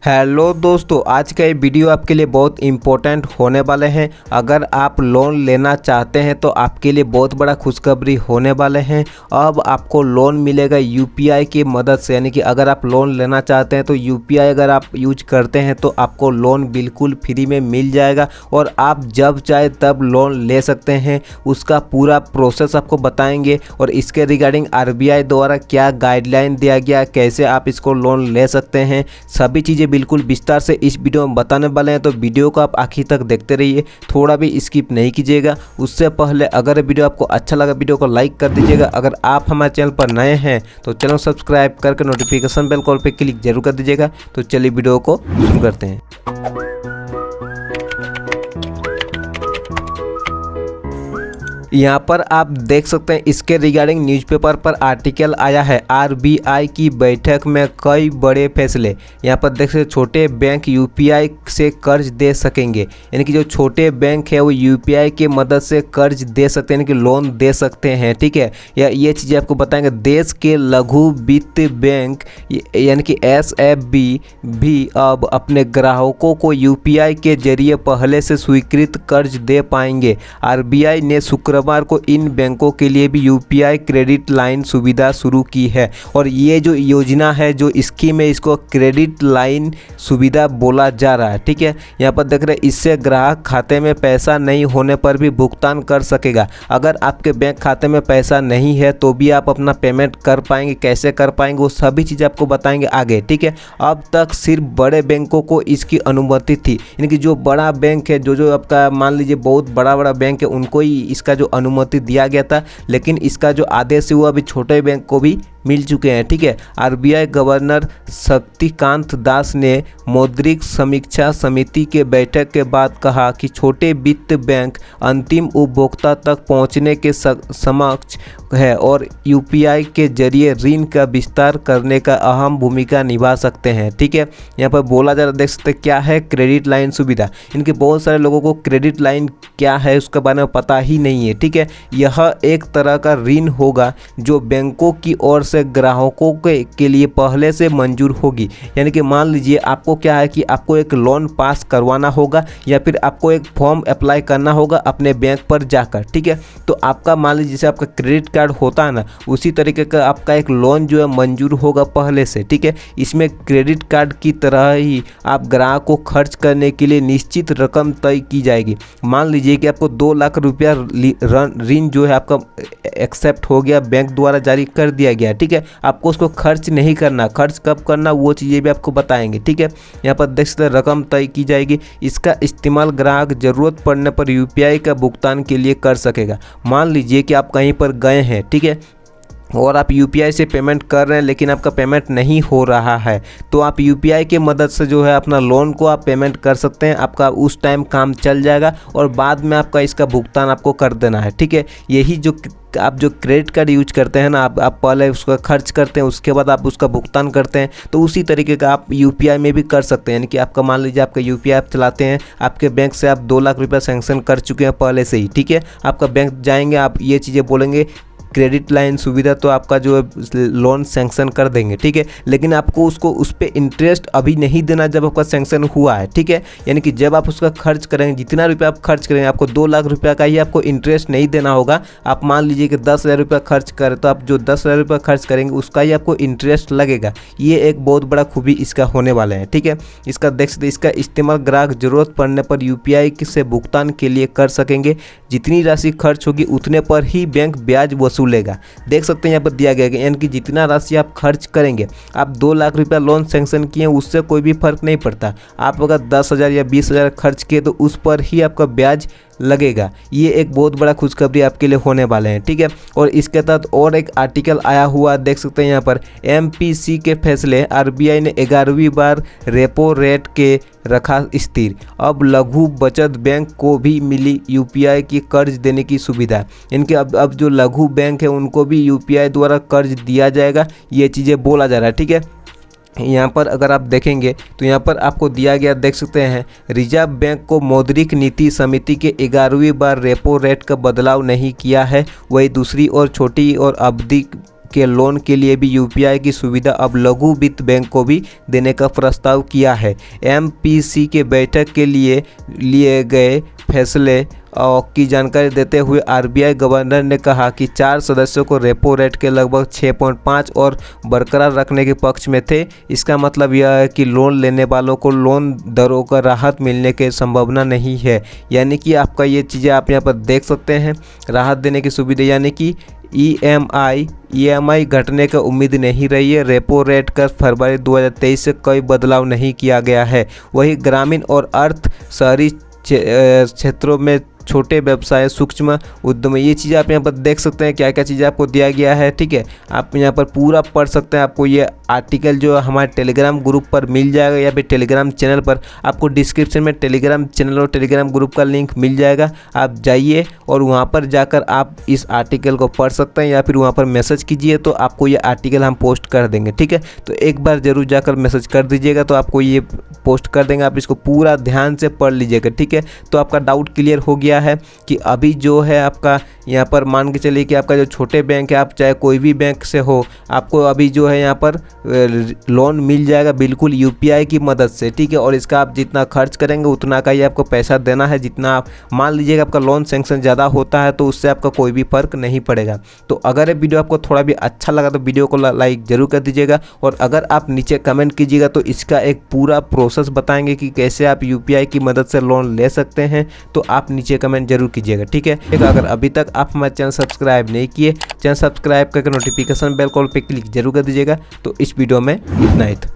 Hello दोस्तों, आज का ये वीडियो आपके लिए बहुत इम्पोर्टेंट होने वाले हैं। अगर आप लोन लेना चाहते हैं तो आपके लिए बहुत बड़ा खुशखबरी होने वाले हैं। अब आपको लोन मिलेगा यूपीआई की मदद से, यानी कि अगर आप लोन लेना चाहते हैं तो यूपीआई अगर आप यूज करते हैं तो आपको लोन बिल्कुल फ्री में मिल जाएगा और आप जब चाहे तब लोन ले सकते हैं। उसका पूरा प्रोसेस आपको बताएंगे और इसके रिगार्डिंग आरबीआई द्वारा क्या गाइडलाइन दिया गया, कैसे आप इसको लोन ले सकते हैं, सभी चीज़ें बिल्कुल विस्तार से इस वीडियो में बताने वाले हैं। तो वीडियो को आप आखिर तक देखते रहिए, थोड़ा भी स्किप नहीं कीजिएगा। उससे पहले अगर वीडियो आपको अच्छा लगा वीडियो को लाइक कर दीजिएगा। अगर आप हमारे चैनल पर नए हैं तो चैनल सब्सक्राइब करके नोटिफिकेशन बेल कॉल पे क्लिक जरूर कर दीजिएगा। तो चलिए वीडियो को शुरू करते हैं। यहाँ पर आप देख सकते हैं इसके रिगार्डिंग न्यूज़पेपर पर आर्टिकल आया है। आरबीआई की बैठक में कई बड़े फैसले। यहाँ पर देख सकते हैं छोटे बैंक यूपीआई से कर्ज दे सकेंगे, यानी कि जो छोटे बैंक है वो यूपीआई की मदद से कर्ज दे सकते हैं, यानी कि लोन दे सकते हैं। ठीक है, या ये चीज़ें आपको बताएंगे। देश के लघु वित्त बैंक यानी कि एसएफबी भी अब अपने ग्राहकों को यूपीआई के जरिए पहले से स्वीकृत कर्ज दे पाएंगे। आरबीआई ने शुक्रवार को इन बैंकों के लिए भी यूपीआई क्रेडिट लाइन सुविधा शुरू की है और ये जो योजना है, जो स्कीम है, इसको क्रेडिट लाइन सुविधा बोला जा रहा है। ठीक है, यहाँ पर देख रहे हैं इससे ग्राहक खाते में पैसा नहीं होने पर भी भुगतान कर सकेगा। अगर आपके बैंक खाते में पैसा नहीं है तो भी आप अपना पेमेंट कर पाएंगे। कैसे कर पाएंगे वो सभी चीज़ें आपको बताएंगे आगे। ठीक है, अब तक सिर्फ बड़े बैंकों को इसकी अनुमति थी, यानी कि जो बड़ा बैंक है, जो आपका मान लीजिए बहुत बड़ा बैंक है, उनको ही इसका जो अनुमति दिया गया था। लेकिन इसका जो आदेश हुआ अभी छोटे बैंक को भी मिल चुके हैं। ठीक है, आरबीआई गवर्नर शक्तिकांत दास ने मौद्रिक समीक्षा समिति के बैठक के बाद कहा कि छोटे वित्त बैंक अंतिम उपभोक्ता तक पहुंचने के समक्ष है और यूपीआई के जरिए ऋण का विस्तार करने का अहम भूमिका निभा सकते हैं। ठीक है, यहाँ पर बोला जा रहा है, देख सकते हैं क्या है क्रेडिट लाइन सुविधा। इनके बहुत सारे लोगों को क्रेडिट लाइन क्या है उसके बारे में पता ही नहीं है। ठीक है, यह एक तरह का ऋण होगा जो बैंकों की ओर से ग्राहकों के लिए पहले से मंजूर होगी। यानी कि मान लीजिए आपको क्या है कि आपको एक लोन पास करवाना होगा या फिर आपको एक फॉर्म अप्लाई करना होगा अपने बैंक पर जाकर। ठीक है, तो आपका मान लीजिए जैसे आपका क्रेडिट कार्ड होता है ना, उसी तरीके का आपका एक लोन जो है मंजूर होगा पहले से। ठीक है, इसमें क्रेडिट कार्ड की तरह ही आप ग्राहक को खर्च करने के लिए निश्चित रकम तय की जाएगी। मान लीजिए कि आपको 2 लाख रुपया ऋण जो है आपका एक्सेप्ट हो गया, बैंक द्वारा जारी कर दिया गया। ठीक है, आपको उसको खर्च नहीं करना, खर्च कब करना वो चीज़ें भी आपको बताएंगे। ठीक है, यहाँ पर देख सकते रकम तय की जाएगी। इसका इस्तेमाल ग्राहक जरूरत पड़ने पर यूपीआई का भुगतान के लिए कर सकेगा। मान लीजिए कि आप कहीं पर गए हैं, ठीक है, और आप यूपीआई से पेमेंट कर रहे हैं लेकिन आपका पेमेंट नहीं हो रहा है, तो आप यूपीआई की मदद से जो है अपना लोन को आप पेमेंट कर सकते हैं। आपका उस टाइम काम चल जाएगा और बाद में आपका इसका भुगतान आपको कर देना है। ठीक है, यही जो आप जो क्रेडिट कार्ड यूज करते हैं ना, आप पहले उसका खर्च करते हैं, उसके बाद आप उसका भुगतान करते हैं, तो उसी तरीके का आप यूपीआई में भी कर सकते हैं। यानी कि आपका मान लीजिए आपका यूपीआई आप चलाते हैं, आपके बैंक से आप 2 लाख रुपया सैंक्शन कर चुके हैं पहले से ही। ठीक है, आपका बैंक जाएंगे, आप ये चीज़ें बोलेंगे क्रेडिट लाइन सुविधा, तो आपका जो है लोन सैंक्शन कर देंगे। ठीक है, लेकिन आपको उसको उस पर इंटरेस्ट अभी नहीं देना जब आपका सैंक्शन हुआ है। ठीक है, यानी कि जब आप उसका खर्च करेंगे, जितना रुपया आप खर्च करेंगे, आपको 2 लाख रुपया का ही आपको इंटरेस्ट नहीं देना होगा। आप मान लीजिए कि 10,000 रुपया खर्च करें तो आप जो 10,000 रुपया खर्च करेंगे उसका ही आपको इंटरेस्ट लगेगा। ये एक बहुत बड़ा खूबी इसका होने वाला है। ठीक है, इसका देख सकते इसका इस्तेमाल ग्राहक जरूरत पड़ने पर यूपीआई से भुगतान के लिए कर सकेंगे। जितनी राशि खर्च होगी उतने पर ही बैंक ब्याज वसूलेगा। देख सकते हैं यहाँ पर दिया गया है, यानी कि जितना राशि आप खर्च करेंगे, आप 2 लाख रुपया लोन सैंक्शन किए उससे कोई भी फर्क नहीं पड़ता। आप अगर 10,000 या 20,000 खर्च किए तो उस पर ही आपका ब्याज लगेगा। ये एक बहुत बड़ा खुशखबरी आपके लिए होने वाले हैं। ठीक है, और इसके तहत और एक आर्टिकल आया हुआ देख सकते हैं यहाँ पर, एमपीसी के फैसले। आरबीआई ने 11वीं बार रेपो रेट के रखा स्थिर। अब लघु बचत बैंक को भी मिली यूपीआई की कर्ज देने की सुविधा। इनके अब जो लघु बैंक है उनको भी यूपीआई द्वारा कर्ज दिया जाएगा, ये चीज़ें बोला जा रहा है। ठीक है, यहाँ पर अगर आप देखेंगे तो यहाँ पर आपको दिया गया, देख सकते हैं, रिजर्व बैंक को मौद्रिक नीति समिति के 11वीं बार रेपो रेट का बदलाव नहीं किया है। वही दूसरी और छोटी और अवधि के लोन के लिए भी यूपीआई की सुविधा अब लघु वित्त बैंक को भी देने का प्रस्ताव किया है। एमपीसी के बैठक के लिए गए फैसले की जानकारी देते हुए आरबीआई गवर्नर ने कहा कि 4 सदस्यों को रेपो रेट के लगभग 6.5 और बरकरार रखने के पक्ष में थे। इसका मतलब यह है कि लोन लेने वालों को लोन दरों का राहत मिलने की संभावना नहीं है। यानी कि आपका ये चीज़ें आप यहाँ पर देख सकते हैं, राहत देने की सुविधा, यानी कि ईएमआई घटने की उम्मीद नहीं रही है। रेपो रेट का फरवरी 2023 से कोई बदलाव नहीं किया गया है। वहीं ग्रामीण और अर्ध शहरी क्षेत्रों में छोटे व्यवसाय, सूक्ष्म उद्यम, ये चीज़ें आप यहाँ पर देख सकते हैं क्या क्या चीज़ें आपको दिया गया है। ठीक है, आप यहाँ पर पूरा पढ़ सकते हैं। आपको ये आर्टिकल जो हमारे टेलीग्राम ग्रुप पर मिल जाएगा या फिर टेलीग्राम चैनल पर, आपको डिस्क्रिप्शन में टेलीग्राम चैनल और टेलीग्राम ग्रुप का लिंक मिल जाएगा। आप जाइए और वहाँ पर जाकर आप इस आर्टिकल को पढ़ सकते हैं या फिर वहाँ पर मैसेज कीजिए तो आपको ये आर्टिकल हम पोस्ट कर देंगे। ठीक है, तो एक बार ज़रूर जाकर मैसेज कर दीजिएगा तो आपको ये पोस्ट कर देंगे। आप इसको पूरा ध्यान से पढ़ लीजिएगा। ठीक है, तो आपका डाउट क्लियर हो गया है कि अभी जो है आपका यहाँ पर मान के चलिए कि आपका जो छोटे बैंक है, आप चाहे कोई भी बैंक से हो, आपको अभी जो है यहाँ पर लोन मिल जाएगा बिल्कुल यूपीआई की मदद से। ठीक है, और इसका आप जितना खर्च करेंगे उतना का ही आपको पैसा देना है। जितना आप मान लीजिएगा आपका लोन सेंक्शन ज़्यादा होता है तो उससे आपका कोई भी फ़र्क नहीं पड़ेगा। तो अगर ये वीडियो आपको थोड़ा भी अच्छा लगा तो वीडियो को लाइक ज़रूर कर दीजिएगा, और अगर आप नीचे कमेंट कीजिएगा तो इसका एक पूरा प्रोसेस बताएंगे कि कैसे आप यूपीआई की मदद से लोन ले सकते हैं। तो आप नीचे कमेंट जरूर कीजिएगा। ठीक है, अगर अभी तक आप हमारे चैनल सब्सक्राइब नहीं किए, चैनल सब्सक्राइब करके नोटिफिकेशन बेल कॉल पे क्लिक जरूर कर दीजिएगा। तो इस वीडियो में इतना ही था।